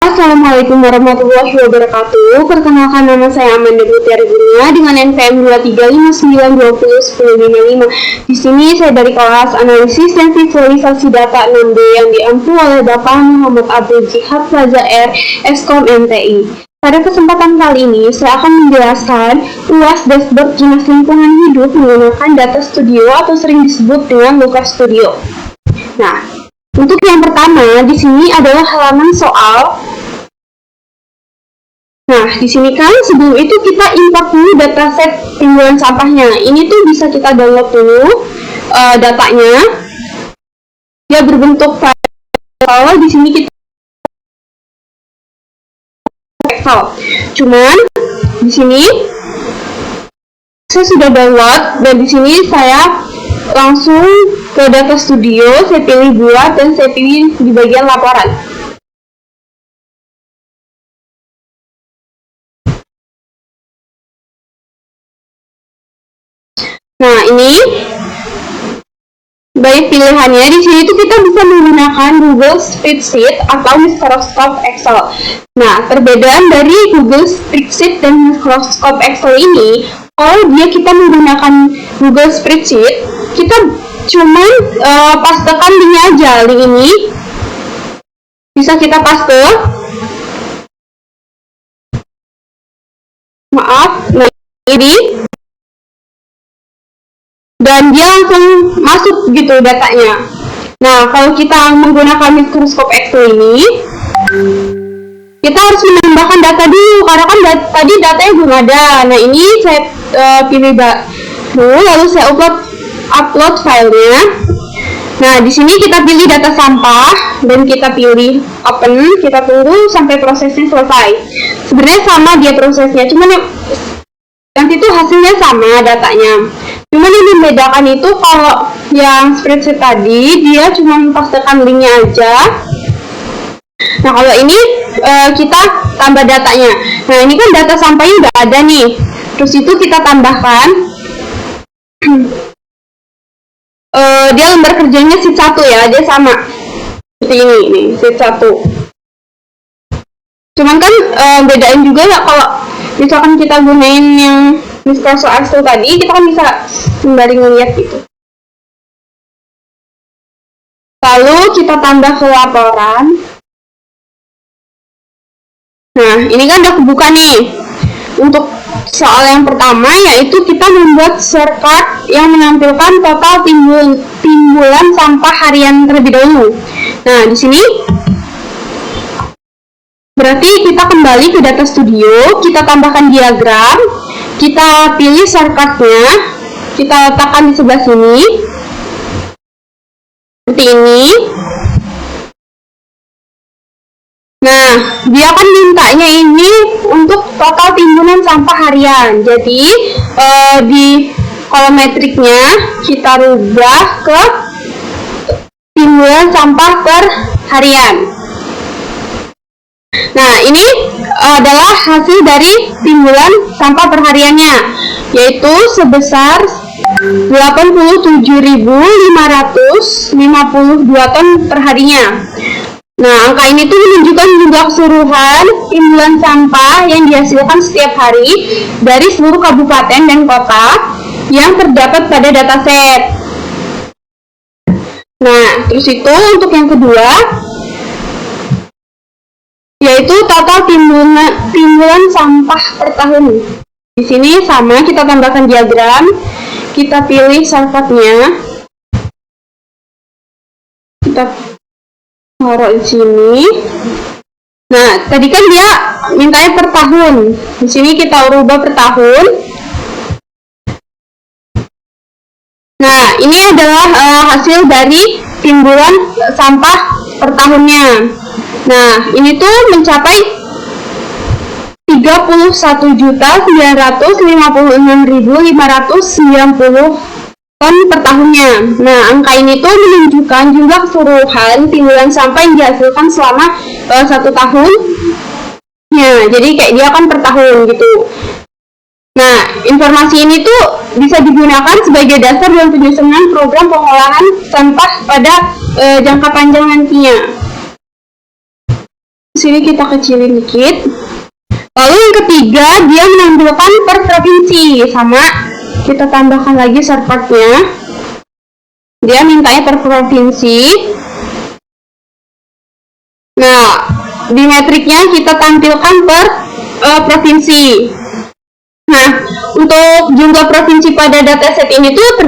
Assalamualaikum warahmatullahi wabarakatuh. Perkenalkan, nama saya Amanda Mutiara Gunia dengan NPM 2359201055. Di sini saya dari kelas analisis dan visualisasi data 6B yang diampu oleh Bapak Muhammad Abdul Jihad Plaza R, Eskom MTI. Pada kesempatan kali ini, saya akan menjelaskan UAS dashboard Dinas Lingkungan Hidup menggunakan Data Studio atau sering disebut dengan Looker Studio. Nah, untuk yang pertama di sini adalah halaman soal. Nah, di sini kan sebelum itu kita import dulu dataset timbulan sampahnya. Ini tuh bisa kita download dulu datanya. Dia berbentuk file. Di sini kita Excel. Cuman di sini saya sudah download dan di sini saya langsung ke Data Studio. Saya pilih buat dan saya pilih di bagian laporan. Nah, ini banyak pilihannya. Di sini tuh kita bisa menggunakan Google Spreadsheet atau Microsoft Excel. Nah, perbedaan dari Google Spreadsheet dan Microsoft Excel ini, kalau kita menggunakan Google Spreadsheet, kita cuman pastekan linknya aja. Link ini bisa kita paste. Maaf, nah ini. Dan dia langsung masuk gitu datanya. Nah, kalau kita menggunakan Microsoft Excel ini, kita harus menambahkan data dulu, karena kan tadi datanya belum ada. Nah, ini saya pilih dulu, lalu saya upload filenya. Nah, di sini kita pilih data sampah dan kita pilih open. Kita tunggu sampai prosesnya selesai. Sebenarnya sama dia prosesnya, cuman nanti tuh hasilnya sama datanya. Cuman yang membedakan itu kalau yang spreadsheet tadi dia cuma pastekan linknya aja. Nah, kalau ini kita tambah datanya. Nah, ini kan data sampahnya udah ada nih. Terus itu kita tambahkan dia lembar kerjanya sheet 1 ya, dia sama seperti ini nih, sheet 1. Cuman kan bedain juga ya, kalau misalkan kita gunain yang Microsoft Excel tadi, kita kan bisa sembari ngeliat gitu. Lalu kita tambah ke laporan. Nah, ini kan udah kebuka nih. Untuk soal yang pertama, yaitu kita membuat shortcut yang menampilkan total timbulan sampah harian terlebih dahulu. Nah, di sini berarti kita kembali ke Data Studio, kita tambahkan diagram, kita pilih shortcutnya, kita letakkan di sebelah sini, seperti ini. Nah, dia akan mintanya ini untuk total timbulan sampah harian. Jadi di kolom metriknya kita rubah ke timbulan sampah per harian. Nah, ini adalah hasil dari timbulan sampah perhariannya, yaitu sebesar 87.552 ton perharinya. Nah, angka ini tuh menunjukkan jumlah keseluruhan timbulan sampah yang dihasilkan setiap hari dari seluruh kabupaten dan kota yang terdapat pada dataset. Nah, terus itu untuk yang kedua, yaitu total timbulan sampah per tahun. Di sini sama, kita tambahkan diagram, kita pilih shortcutnya, kita taruh di sini. Nah, tadi kan dia mintanya per tahun. Di sini kita rubah per tahun. Nah, ini adalah hasil dari timbulan sampah per tahunnya. Nah, ini tuh mencapai 31.956.590 ton per tahunnya. Nah, angka ini tuh menunjukkan jumlah keseluruhan timbulan sampah yang dihasilkan selama 1 tahun. Ya, jadi kayak dia kan per tahun gitu. Nah, informasi ini tuh bisa digunakan sebagai dasar dalam penyusunan program pengolahan sampah pada jangka panjang nantinya. Di sini kita kecilin dikit. Lalu yang ketiga, dia menampilkan per provinsi. Sama, kita tambahkan lagi surpartnya. Dia mintanya per provinsi. Nah, di metriknya kita tampilkan per provinsi. Nah, untuk jumlah provinsi pada dataset ini tuh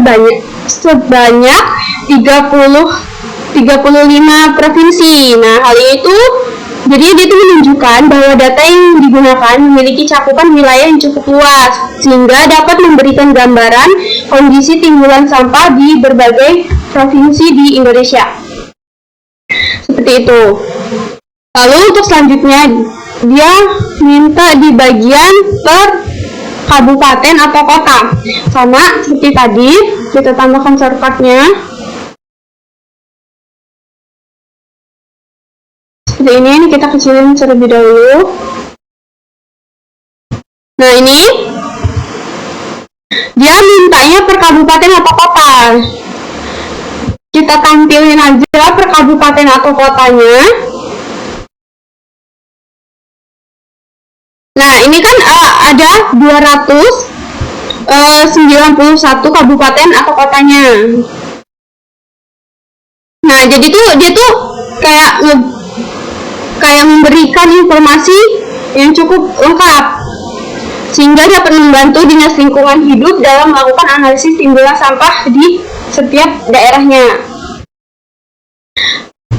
sebanyak 35 provinsi. Nah, hal itu jadi dia itu menunjukkan bahwa data yang digunakan memiliki cakupan wilayah yang cukup luas, sehingga dapat memberikan gambaran kondisi timbulan sampah di berbagai provinsi di Indonesia. Seperti itu. Lalu untuk selanjutnya, dia minta di bagian per kabupaten atau kota. Sama seperti tadi, kita tambahkan shortcutnya. Seperti ini kita kecilin terlebih dahulu. Nah, ini dia mintanya per kabupaten atau kota. Kita tampilin aja per kabupaten atau kotanya. Nah, ini kan ada 291 kabupaten atau kotanya. Nah, jadi tuh dia tuh kayak memberikan informasi yang cukup lengkap, sehingga dapat membantu Dinas Lingkungan Hidup dalam melakukan analisis timbulan sampah di setiap daerahnya.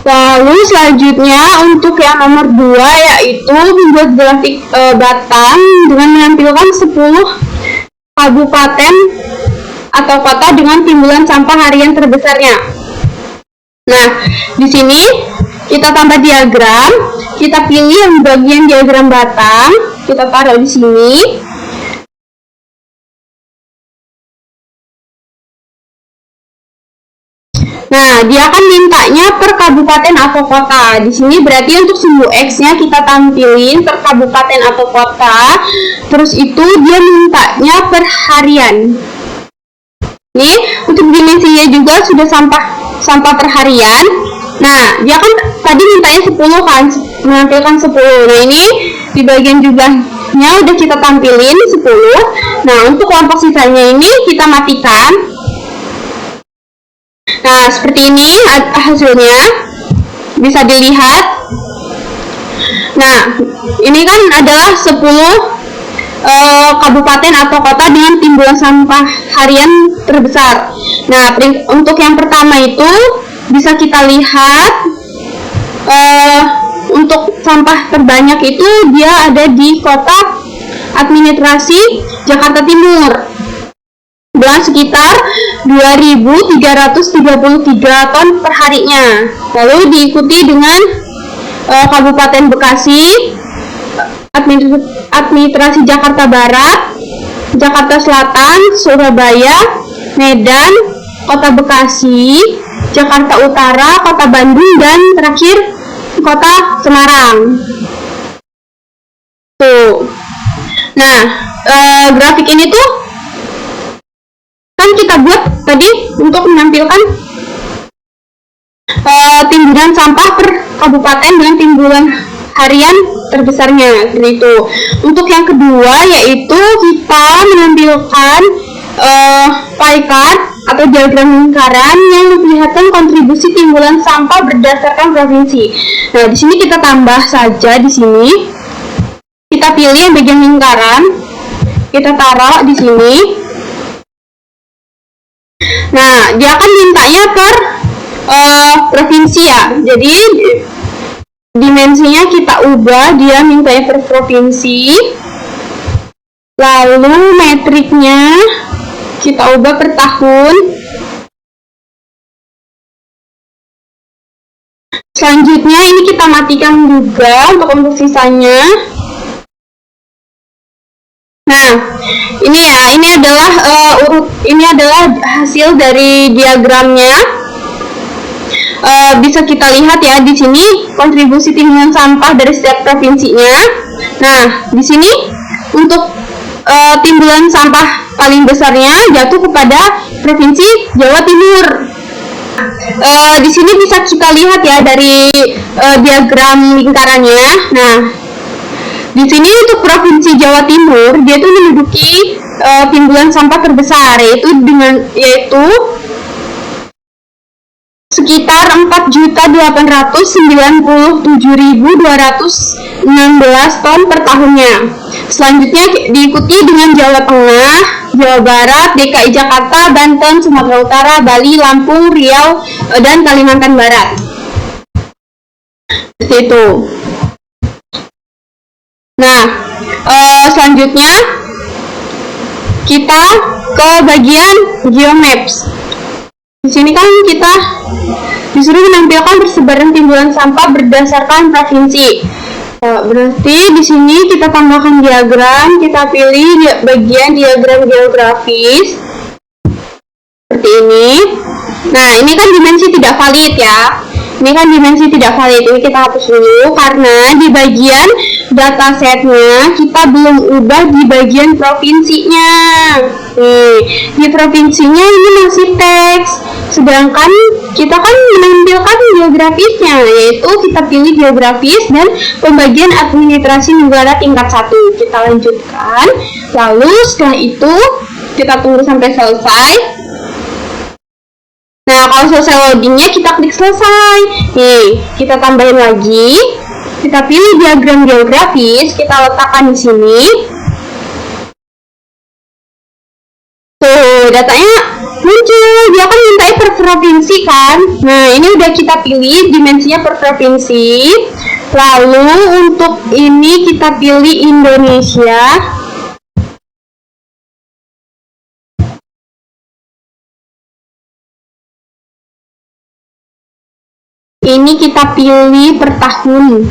Lalu selanjutnya untuk yang nomor 2, yaitu membuat grafik batang dengan menampilkan 10 kabupaten atau kota dengan timbulan sampah harian terbesarnya. Nah, di sini kita tambah diagram, kita pilih yang bagian diagram batang, kita taruh di sini. Nah, dia akan mintanya per kabupaten atau kota. Di sini berarti untuk sumbu X-nya kita tampilin per kabupaten atau kota. Terus itu dia mintanya per harian. Nih, untuk dimensinya juga sudah sampah per harian. Nah, dia kan tadi mintanya 10 kan, menampilkan 10. Nah, ini di bagian jumlahnya udah kita tampilin 10. Nah, untuk kelompok sisanya ini kita matikan. Nah, seperti ini hasilnya, bisa dilihat. Nah, ini kan adalah 10 kabupaten atau kota dengan timbulan sampah harian terbesar. Nah, untuk yang pertama itu bisa kita lihat untuk sampah terbanyak itu dia ada di kota administrasi Jakarta Timur dengan sekitar 2.333 ton per harinya. Lalu diikuti dengan Kabupaten Bekasi, administrasi Jakarta Barat, Jakarta Selatan, Surabaya, Medan, Kota Bekasi, Jakarta Utara, Kota Bandung, dan terakhir Kota Semarang. Tuh. Nah, grafik ini tuh kan kita buat tadi untuk menampilkan timbulan sampah per kabupaten dengan timbulan harian terbesarnya, seperti itu. Untuk yang kedua yaitu kita menampilkan pie chart atau diagram lingkaran yang memperlihatkan kontribusi timbulan sampah berdasarkan provinsi. Nah, di sini kita tambah saja di sini. Kita pilih yang bagian lingkaran, kita taruh di sini. Nah, dia akan mintanya per provinsi ya. Jadi dimensinya kita ubah, dia mintanya per provinsi. Lalu metriknya kita ubah per tahun. Selanjutnya ini kita matikan juga untuk sisanya. Nah, ini adalah hasil dari diagramnya. Bisa kita lihat ya di sini kontribusi timbulan sampah dari setiap provinsinya. Nah, di sini untuk timbulan sampah paling besarnya jatuh kepada provinsi Jawa Timur. Di sini bisa kita lihat ya dari diagram lingkarannya. Nah, di sini untuk Provinsi Jawa Timur dia tuh menduduki timbulan sampah terbesar yaitu sekitar 4.897.216 ton per tahunnya. Selanjutnya diikuti dengan Jawa Tengah, Jawa Barat, DKI Jakarta, Banten, Sumatera Utara, Bali, Lampung, Riau, dan Kalimantan Barat. Seperti itu. Nah, selanjutnya kita ke bagian Geomaps. Di sini kan kita disuruh menampilkan persebaran timbulan sampah berdasarkan provinsi. Berarti di sini kita tambahkan diagram, kita pilih bagian diagram geografis seperti ini. Nah, ini kan dimensi tidak valid ya. Ini kan dimensi tidak valid. Ini kita hapus dulu karena di bagian datasetnya kita belum ubah di bagian provinsinya. Nih, di provinsinya ini masih teks. Sedangkan kita kan menampilkan geografisnya, yaitu kita pilih geografis dan pembagian administrasi negara tingkat 1. Kita lanjutkan. Lalu setelah itu kita tunggu sampai selesai. Nah, kalau selesai loadingnya kita klik selesai. Nih, kita tambahin lagi. Kita pilih diagram geografis, kita letakkan di sini. Tuh, datanya muncul. Dia kan minta per provinsi kan. Nah, ini udah kita pilih dimensinya per provinsi. Lalu untuk ini kita pilih Indonesia. Ini kita pilih per tahun.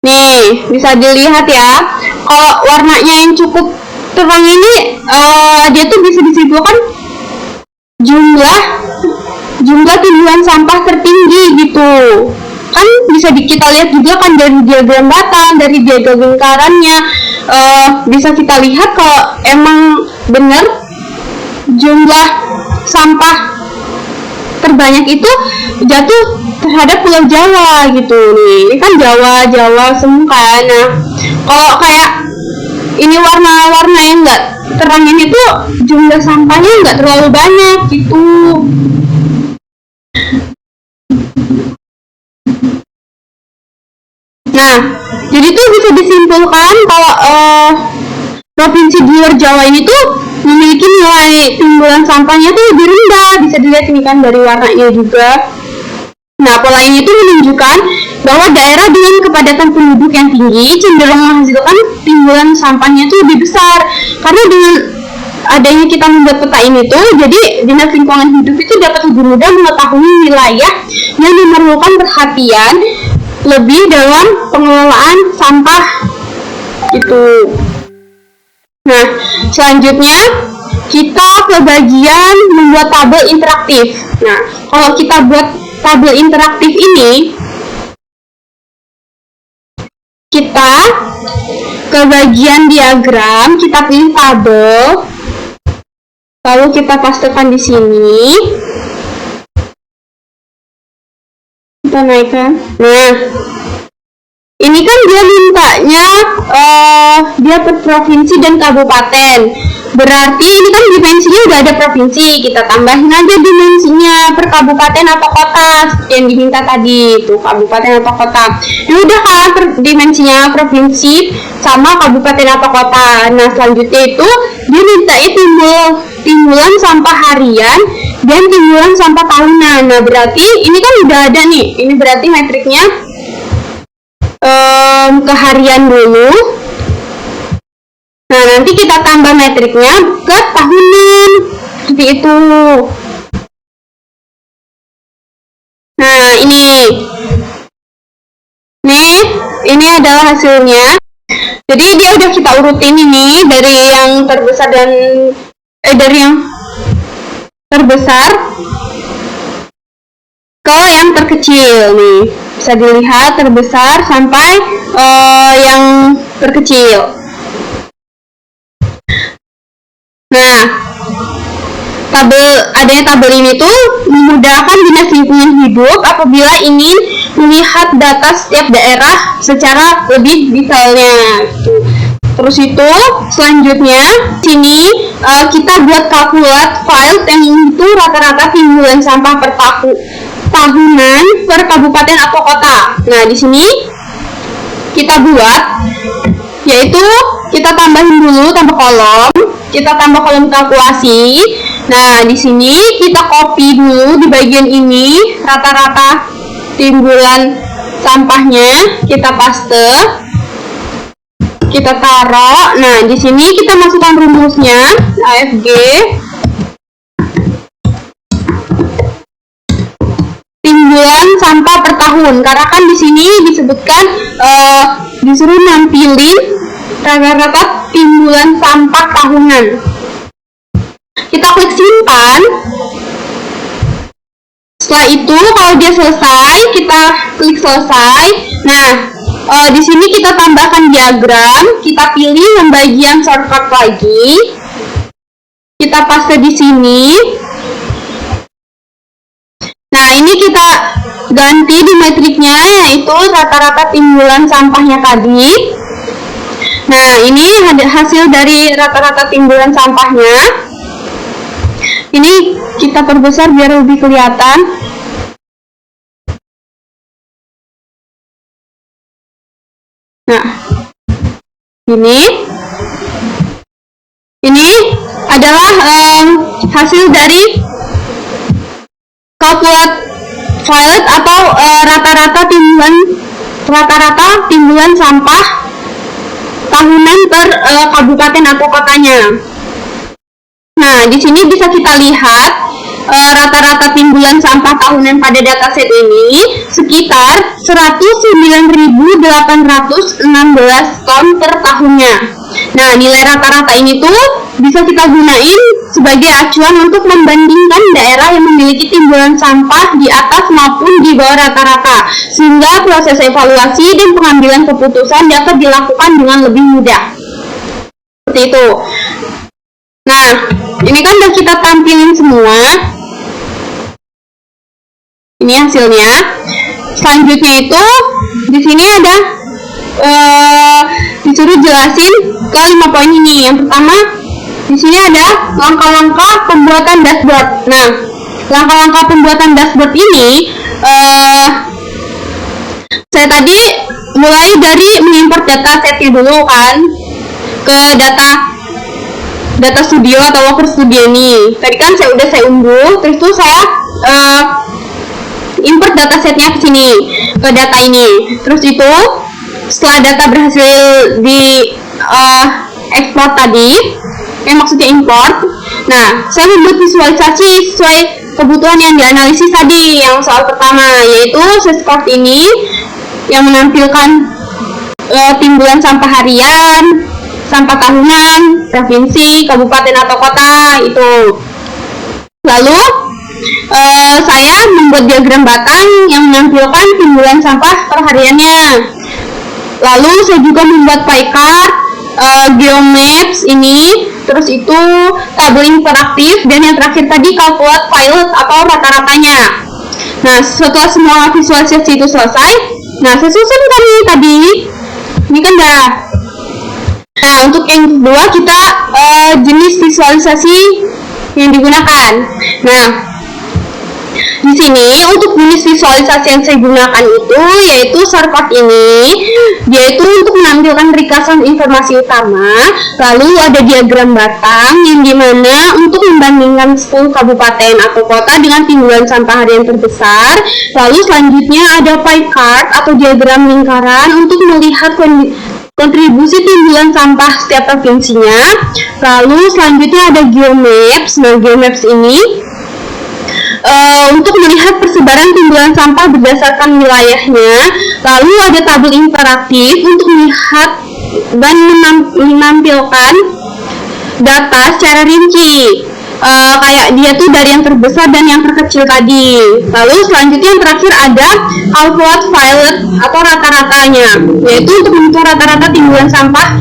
Nih, bisa dilihat ya. Kalau warnanya yang cukup terang ini, dia tuh bisa disimpulkan jumlah timbulan sampah tertinggi gitu. Kan bisa kita lihat juga kan dari diagram batang, dari diagram lingkarannya, bisa kita lihat kalau emang benar jumlah sampah terbanyak itu jatuh terhadap Pulau Jawa gitu nih. Ini kan Jawa semua kan. Nah, kalau kayak ini warna-warna yang enggak terang ini tuh jumlah sampahnya enggak terlalu banyak gitu. Nah, jadi tuh bisa disimpulkan kalau provinsi di luar Jawa ini tuh memiliki nilai timbulan sampahnya tuh lebih rendah. Bisa dilihat ini kan dari warnanya juga. Nah, pola ini tuh menunjukkan bahwa daerah dengan kepadatan penduduk yang tinggi cenderung menghasilkan timbulan sampahnya tuh lebih besar. Karena dengan adanya kita membuat peta ini tuh, jadi Dinas Lingkungan Hidup itu dapat lebih mudah mengetahui wilayah yang memerlukan perhatian lebih dalam pengelolaan sampah gitu. Nah, selanjutnya kita ke bagian membuat tabel interaktif. Nah, kalau kita buat tabel interaktif ini, kita ke bagian diagram, kita pilih tabel, lalu kita pastekan di sini. Kita naikkan. Nah, ini kan dia mintanya dia per provinsi dan kabupaten. Berarti ini kan dimensinya udah ada provinsi, kita tambahin aja dimensinya per kabupaten atau kota yang diminta tadi, itu kabupaten atau kota. Ini udah kan per dimensinya provinsi sama kabupaten atau kota. Nah, selanjutnya itu dia mintanya timbulan sampah harian dan timbulan sampah tahunan. Nah, berarti ini kan udah ada nih. Ini berarti metriknya ke harian dulu. Nah, nanti kita tambah metriknya ke tahunan. Seperti itu. Nah, ini adalah hasilnya. Jadi dia udah kita urutin ini dari yang terbesar dan dari yang terbesar ke yang terkecil nih. Bisa dilihat terbesar sampai yang terkecil. Nah, adanya tabel ini tuh memudahkan Dinas Lingkungan Hidup apabila ingin melihat data setiap daerah secara lebih detailnya. Terus itu selanjutnya sini kita buat kalkulat file yang itu rata-rata timbulan sampah per tahunan per kabupaten atau kota. Nah, di sini kita buat, yaitu kita tambahin dulu kita tambah kolom kalkulasi. Nah, di sini kita copy dulu di bagian ini rata-rata timbulan sampahnya, kita paste, kita taruh. Nah, di sini kita masukkan rumusnya AFG timbulan sampah per tahun, karena kan di sini disebutkan disuruh nampilin rata-rata timbulan sampah tahunan. Kita klik simpan. Setelah itu kalau dia selesai, kita klik selesai. Nah, di sini kita tambahkan diagram, kita pilih yang bagian shortcut lagi, kita paste di sini. Nah, ini kita ganti di metriknya, yaitu rata-rata timbulan sampahnya tadi. Nah, ini hasil dari rata-rata timbulan sampahnya. Ini kita perbesar biar lebih kelihatan. Nah, ini adalah hasil dari kalkulat file atau rata-rata timbulan sampah tahunan per kabupaten atau kotanya. Nah, di sini bisa kita lihat rata-rata timbulan sampah tahunan pada dataset ini sekitar 109.816 ton per tahunnya. Nah, nilai rata-rata ini tuh bisa kita gunain sebagai acuan untuk membandingkan daerah yang memiliki timbulan sampah di atas maupun di bawah rata-rata, sehingga proses evaluasi dan pengambilan keputusan dapat dilakukan dengan lebih mudah. Seperti itu. Nah, ini kan udah kita tampilin semua. Ini hasilnya. Selanjutnya itu di sini ada disuruh jelasin ke 5 poin ini. Yang pertama, di sini ada langkah-langkah pembuatan dashboard. Nah, langkah-langkah pembuatan dashboard ini saya tadi mulai dari mengimport data setnya dulu kan ke data studio atau Worker Studio ini. Tadi kan saya unduh, terus tuh saya import datasetnya ke sini, ke data ini. Terus itu setelah data berhasil di ekspor tadi, maksudnya import. Nah, saya membuat visualisasi sesuai kebutuhan yang dianalisis tadi. Yang soal pertama yaitu sescort ini yang menampilkan timbulan sampah harian, sampah tahunan, provinsi, kabupaten atau kota itu. Lalu saya membuat diagram batang yang menampilkan timbulan sampah perhariannya. Lalu saya juga membuat pie chart, geomaps ini, terus itu tabel interaktif, dan yang terakhir tadi kalkulat file atau rata-ratanya. Nah, setelah semua visualisasi itu selesai, nah saya susun kami tadi. Ini kan udah. Nah, untuk yang kedua kita jenis visualisasi yang digunakan. Nah, di sini untuk jenis visualisasi yang saya gunakan itu yaitu shortcut ini, yaitu untuk menampilkan ringkasan informasi utama. Lalu ada diagram batang yang dimana untuk membandingkan 10 kabupaten atau kota dengan timbulan sampah harian terbesar. Lalu selanjutnya ada pie chart atau diagram lingkaran untuk melihat kontribusi timbulan sampah setiap provinsinya. Lalu selanjutnya ada geomaps. Nah, geomaps ini untuk melihat persebaran timbulan sampah berdasarkan wilayahnya. Lalu ada tabel interaktif untuk melihat dan menampilkan data secara rinci, kayak dia tuh dari yang terbesar dan yang terkecil tadi. Lalu selanjutnya yang terakhir ada kalkulat file atau rata-ratanya, yaitu untuk menentukan rata-rata timbulan sampah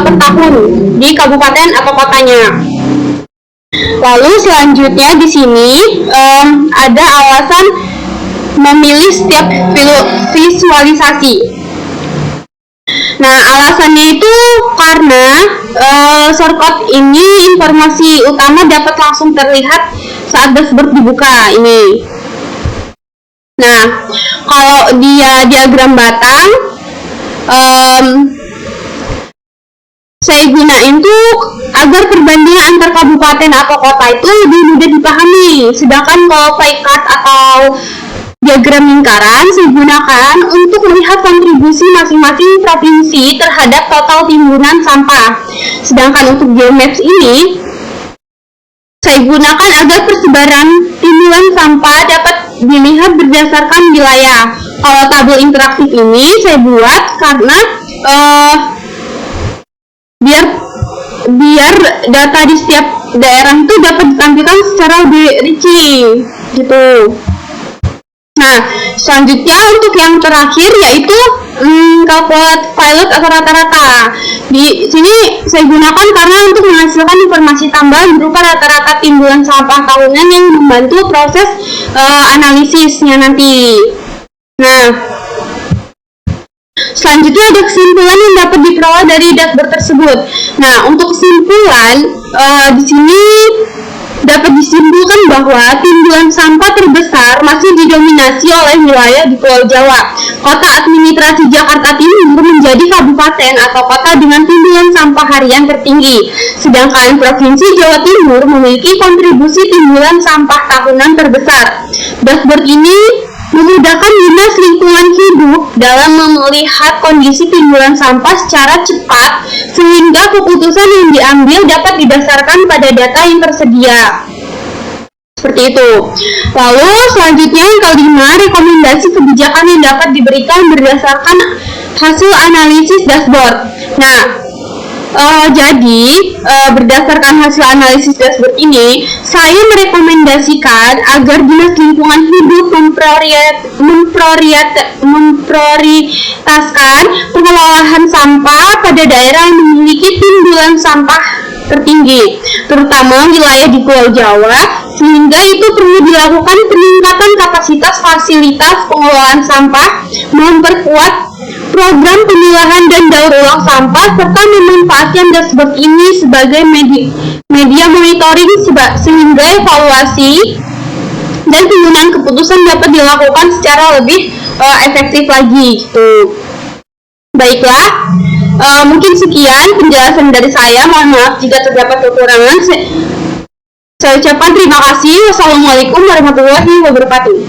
per tahun di kabupaten atau kotanya. Lalu selanjutnya di sini ada alasan memilih setiap visualisasi. Nah, alasannya itu karena shortcut ini informasi utama dapat langsung terlihat saat dashboard dibuka ini. Nah, kalau dia diagram batang, saya gunain tuh agar perbandingan antar kabupaten atau kota itu lebih mudah dipahami. Sedangkan kalau pie chart atau diagram lingkaran saya gunakan untuk melihat kontribusi masing-masing provinsi terhadap total timbunan sampah. Sedangkan untuk geomaps ini saya gunakan agar persebaran timbunan sampah dapat dilihat berdasarkan wilayah. Kalau tabel interaktif ini saya buat karena biar data di setiap daerah itu dapat ditampilkan secara lebih rinci gitu. Nah, selanjutnya untuk yang terakhir yaitu calculate pilot atau rata-rata. Di sini saya gunakan karena untuk menghasilkan informasi tambahan berupa rata-rata timbunan sampah tahunan yang membantu proses analisisnya nanti. Nah, selanjutnya ada kesimpulan yang dapat diperoleh dari dashboard tersebut. Nah, untuk kesimpulan di sini dapat disimpulkan bahwa timbunan sampah terbesar masih didominasi oleh wilayah di Pulau Jawa. Kota administrasi Jakarta Timur menjadi kabupaten atau kota dengan timbunan sampah harian tertinggi. Sedangkan Provinsi Jawa Timur memiliki kontribusi timbunan sampah tahunan terbesar. Dashboard ini memudahkan dinas lingkungan hidup dalam melihat kondisi timbunan sampah secara cepat, sehingga keputusan yang diambil dapat didasarkan pada data yang tersedia. Seperti itu. Lalu selanjutnya yang kelima, rekomendasi kebijakan yang dapat diberikan berdasarkan hasil analisis dashboard. Nah, jadi berdasarkan hasil analisis dashboard ini, saya merekomendasikan agar Dinas Lingkungan Hidup memprioritaskan pengelolaan sampah pada daerah yang memiliki timbunan sampah tertinggi, terutama wilayah di Pulau Jawa, sehingga itu perlu dilakukan peningkatan kapasitas fasilitas pengelolaan sampah, memperkuat program pemilahan dan daur ulang sampah, serta memanfaatkan dashboard ini sebagai media monitoring sehingga evaluasi dan penggunaan keputusan dapat dilakukan secara lebih efektif lagi gitu. Baiklah, mungkin sekian penjelasan dari saya. Mohon maaf jika terdapat kekurangan. Saya ucapkan terima kasih. Wassalamualaikum warahmatullahi wabarakatuh.